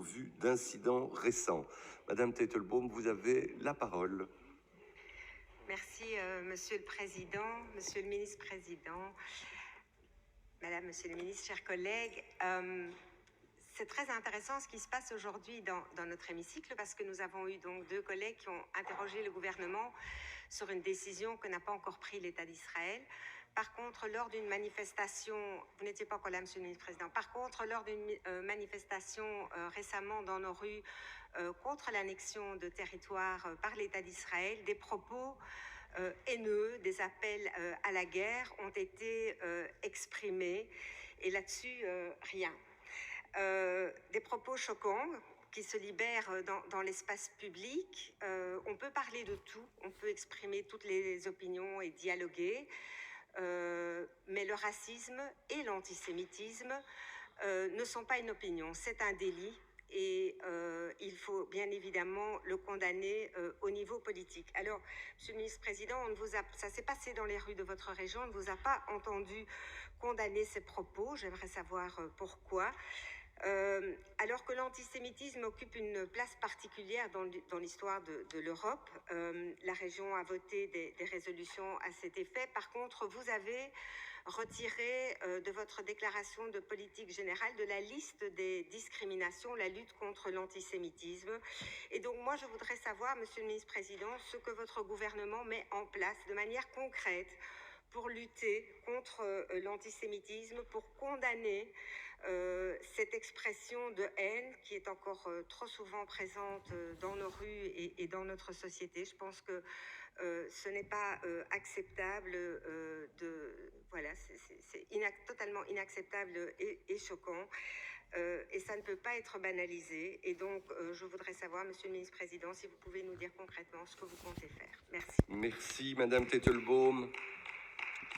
vu d'incidents récents. Madame Tettelbaum, vous avez la parole. Merci, Monsieur le Président, Monsieur le Ministre-Président, Madame, Monsieur le Ministre, chers collègues. C'est très intéressant ce qui se passe aujourd'hui dans notre hémicycle parce que nous avons eu donc deux collègues qui ont interrogé le gouvernement sur une décision que n'a pas encore prise l'État d'Israël. Par contre, lors d'une manifestation, vous n'étiez pas encore là, Monsieur le Ministre-Président, par contre, lors d'une manifestation récemment dans nos rues contre l'annexion de territoires par l'État d'Israël, des propos haineux, des appels à la guerre ont été exprimés et là-dessus, rien. Des propos choquants qui se libèrent dans l'espace public. On peut parler de tout, on peut exprimer toutes les opinions et dialoguer, mais le racisme et l'antisémitisme ne sont pas une opinion, c'est un délit. Et il faut bien évidemment le condamner au niveau politique. Alors, Monsieur le Ministre-Président, ça s'est passé dans les rues de votre région, on ne vous a pas entendu condamner ces propos. J'aimerais savoir pourquoi. Alors que l'antisémitisme occupe une place particulière dans l'histoire de l'Europe, la région a voté des résolutions à cet effet. Par contre, vous avez retiré de votre déclaration de politique générale de la liste des discriminations la lutte contre l'antisémitisme. Et donc moi, je voudrais savoir, Monsieur le Ministre-Président, ce que votre gouvernement met en place de manière concrète pour lutter contre l'antisémitisme, pour condamner cette expression de haine qui est encore trop souvent présente dans nos rues et dans notre société. Je pense que ce n'est pas acceptable voilà, c'est totalement inacceptable et choquant. Et ça ne peut pas être banalisé. Et donc, je voudrais savoir, Monsieur le Ministre-Président, si vous pouvez nous dire concrètement ce que vous comptez faire. Merci. Merci, Madame Tettelbaum.